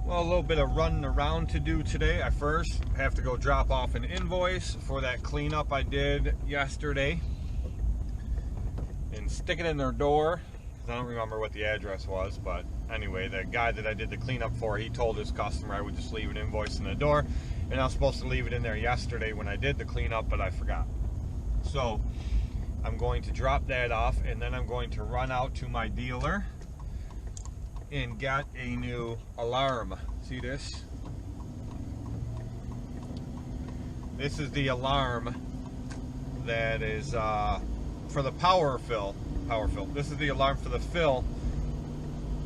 Well, a little bit of running around to do today. I first have to go drop off an invoice for that cleanup I did yesterday and stick it in their door. I don't remember what the address was, but anyway, the guy that I did the cleanup for, he told his customer I would just leave an invoice in the door, and I was supposed to leave it in there yesterday when I did the cleanup, but I forgot. So I'm going to drop that off, and then I'm going to run out to my dealer and got a new alarm. See this? This is the alarm that is for the power fill. This is the alarm for the fill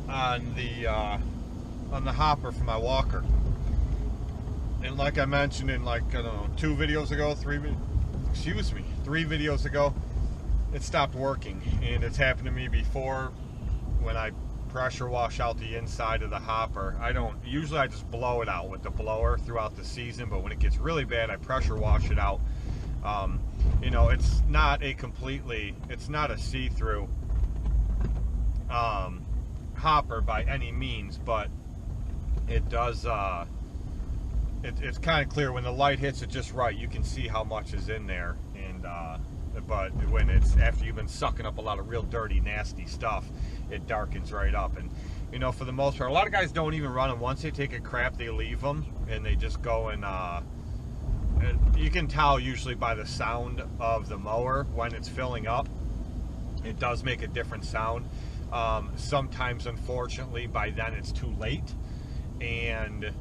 on the hopper for my walker. And like I mentioned in, like, I don't know, 3 videos ago, it stopped working, and it's happened to me before when I pressure wash out the inside of the hopper. Usually I just blow it out with the blower throughout the season, but when it gets really bad, I pressure wash it out. You know, it's not a see-through hopper by any means, but it does, it's kind of clear when the light hits it just right. You can see how much is in there, and but when it's after you've been sucking up a lot of real dirty, nasty stuff, it darkens right up. And you know, for the most part, a lot of guys don't even run them. Once they take a crap, they leave them, and they just go and you can tell usually by the sound of the mower when it's filling up. It does make a different sound. Sometimes, unfortunately, by then it's too late, and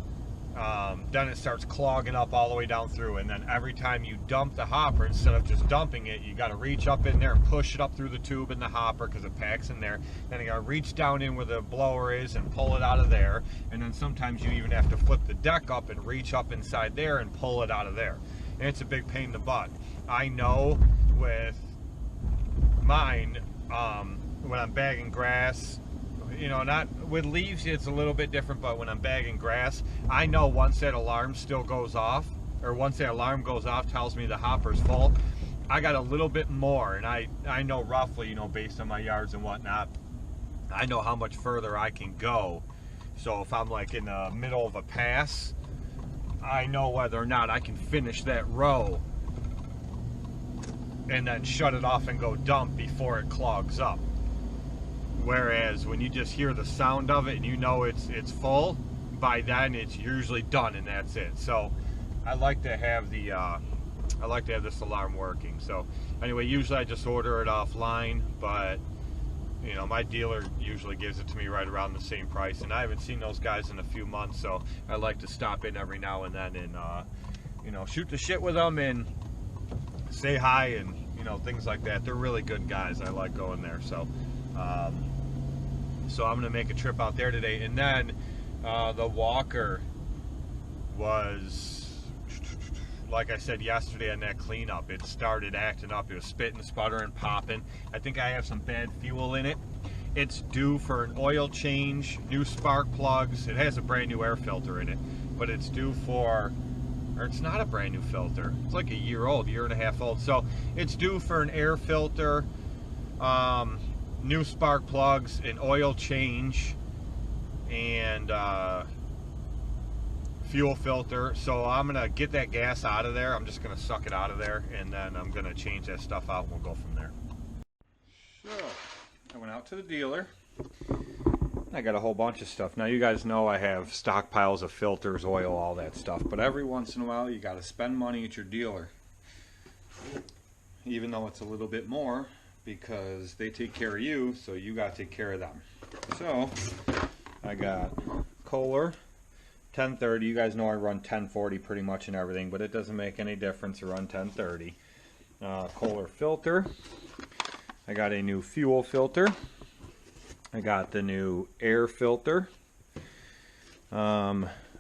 then it starts clogging up all the way down through. And then every time you dump the hopper, instead of just dumping it, you got to reach up in there and push it up through the tube in the hopper because it packs in there. Then you got to reach down in where the blower is and pull it out of there. And then sometimes you even have to flip the deck up and reach up inside there and pull it out of there. And it's a big pain in the butt. I know with mine, when I'm bagging grass, you know, not with leaves, it's a little bit different, but when I'm bagging grass, I know once that alarm still goes off, or once that alarm goes off, tells me the hopper's full, I got a little bit more, and I know roughly, you know, based on my yards and whatnot, I know how much further I can go. So if I'm like in the middle of a pass, I know whether or not I can finish that row and then shut it off and go dump before it clogs up. Whereas when you just hear the sound of it and you know it's full, by then it's usually done and that's it. So I like to have this alarm working. So anyway, usually I just order it offline, but you know, my dealer usually gives it to me right around the same price, and I haven't seen those guys in a few months, so I like to stop in every now and then and you know, shoot the shit with them and say hi and, you know, things like that. They're really good guys. I like going there. So so I'm gonna make a trip out there today. And then the walker was, like I said yesterday on that cleanup, it started acting up. It was spitting, sputtering, popping. I think I have some bad fuel in it. It's due for an oil change, new spark plugs. It has a brand new air filter in it, but it's due for, or it's not a brand new filter. It's like a year old, year and a half old. So it's due for an air filter, new spark plugs, an oil change, and fuel filter. So I'm gonna get that gas out of there. I'm just gonna suck it out of there, and then I'm gonna change that stuff out and we'll go from there. So I went out to the dealer. I got a whole bunch of stuff. Now you guys know I have stockpiles of filters, oil, all that stuff, but every once in a while you got to spend money at your dealer, even though it's a little bit more, because they take care of you, so you got to take care of them. So I got Kohler 1030. You guys know I run 1040 pretty much in everything, but it doesn't make any difference to run 1030. Kohler filter. I got a new fuel filter. I got the new air filter.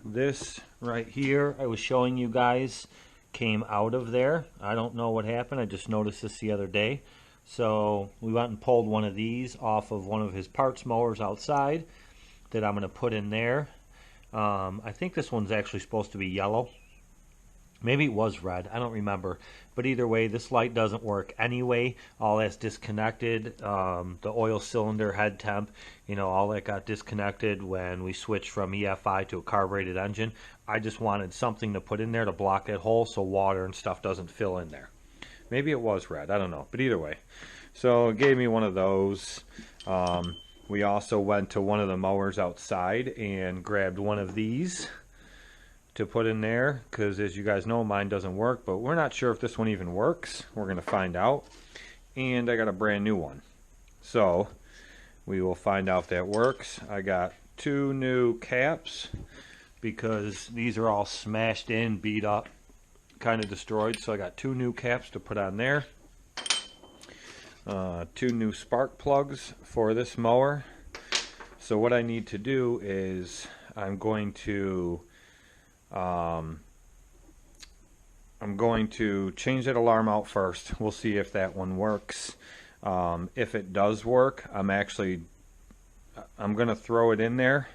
This right here I was showing you guys came out of there. I don't know what happened. I just noticed this the other day. So we went and pulled one of these off of one of his parts mowers outside that I'm going to put in there. I think this one's actually supposed to be yellow. Maybe it was red. I don't remember. But either way, this light doesn't work anyway. All that's disconnected. The oil cylinder head temp, all that got disconnected when we switched from EFI to a carbureted engine. I just wanted something to put in there to block that hole so water and stuff doesn't fill in there. Maybe it was red. I don't know. But either way. So it gave me one of those. We also went to one of the mowers outside and grabbed one of these to put in there, because as you guys know, mine doesn't work, but we're not sure if this one even works. We're going to find out. And I got a brand new one, so we will find out if that works. I got 2 new caps because these are all smashed in, beat up, kind of destroyed, so I got 2 new caps to put on there. 2 new spark plugs for this mower. So what I need to do is I'm going to change that alarm out first. We'll see if that one works. If it does work, I'm going to throw it in there.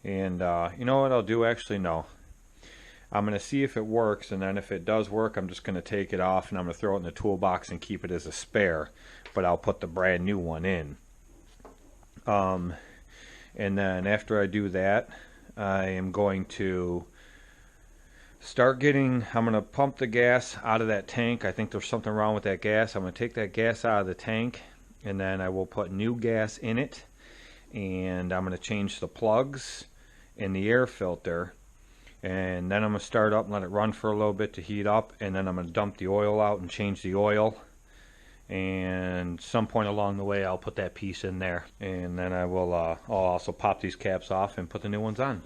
And you know what I'll do? Actually, no. I'm going to see if it works, and then if it does work, I'm just going to take it off and I'm going to throw it in the toolbox and keep it as a spare. But I'll put the brand new one in. And then after I do that, I am going to I'm going to pump the gas out of that tank. I think there's something wrong with that gas. I'm going to take that gas out of the tank, and then I will put new gas in it. And I'm going to change the plugs in the air filter. And then I'm going to start up and let it run for a little bit to heat up. And then I'm going to dump the oil out and change the oil. And some point along the way, I'll put that piece in there. And then I'll also pop these caps off and put the new ones on.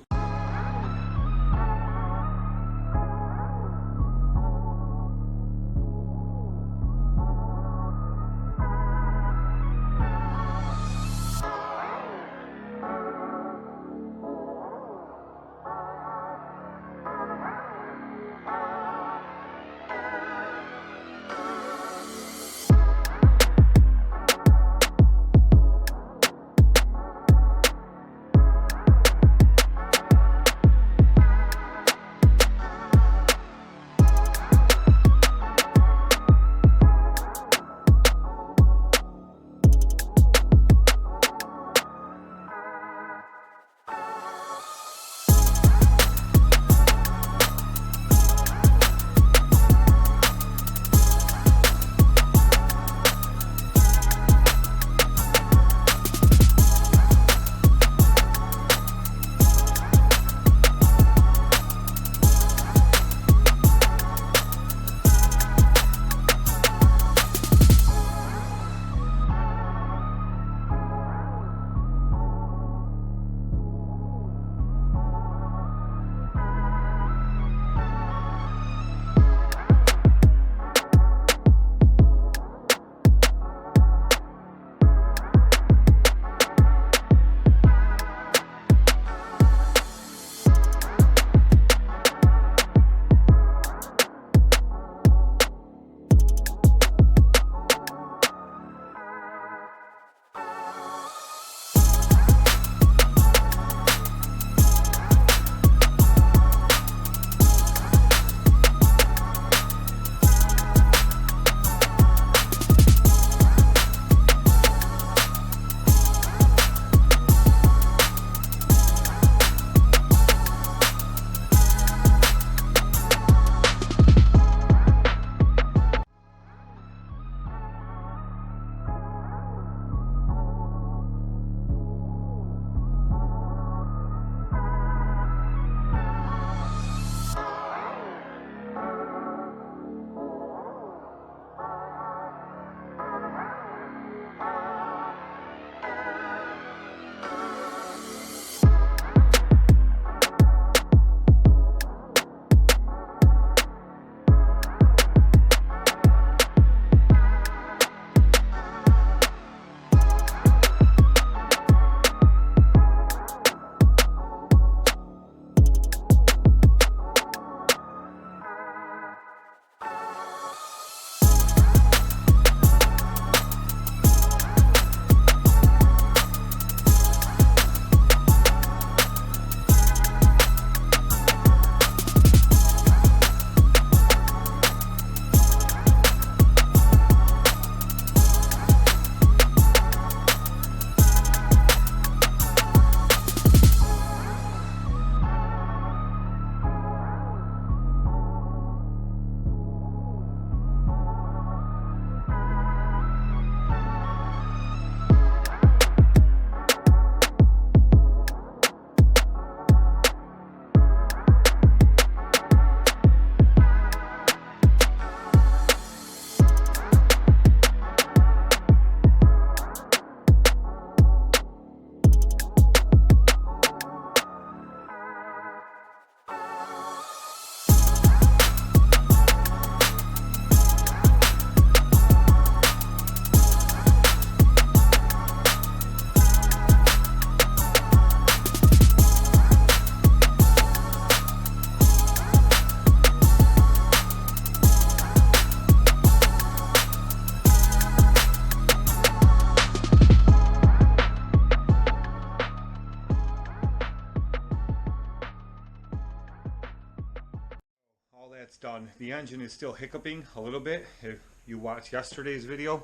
that's done. The engine is still hiccuping a little bit. If you watched yesterday's video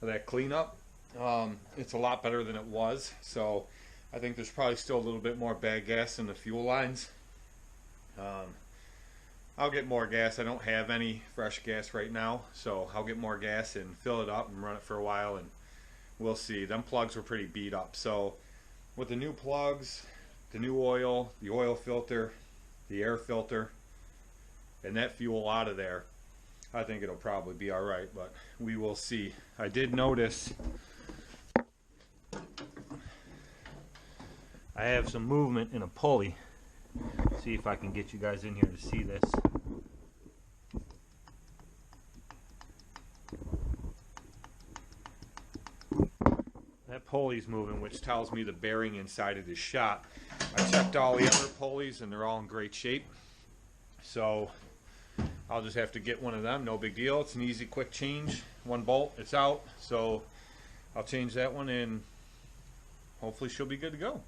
of that cleanup, it's a lot better than it was. So I think there's probably still a little bit more bad gas in the fuel lines. I'll get more gas. I don't have any fresh gas right now, so I'll get more gas and fill it up and run it for a while, and we'll see. Them plugs were pretty beat up, so with the new plugs, the new oil, the oil filter, the air filter, and that fuel out of there, I think it'll probably be alright, but we will see. I did notice I have some movement in a pulley. See if I can get you guys in here to see this. that pulley's moving, which tells me the bearing inside it is shot. I checked all the other pulleys and they're all in great shape, so I'll just have to get one of them. No big deal. It's an easy, quick change. One bolt, it's out. So I'll change that one and hopefully she'll be good to go.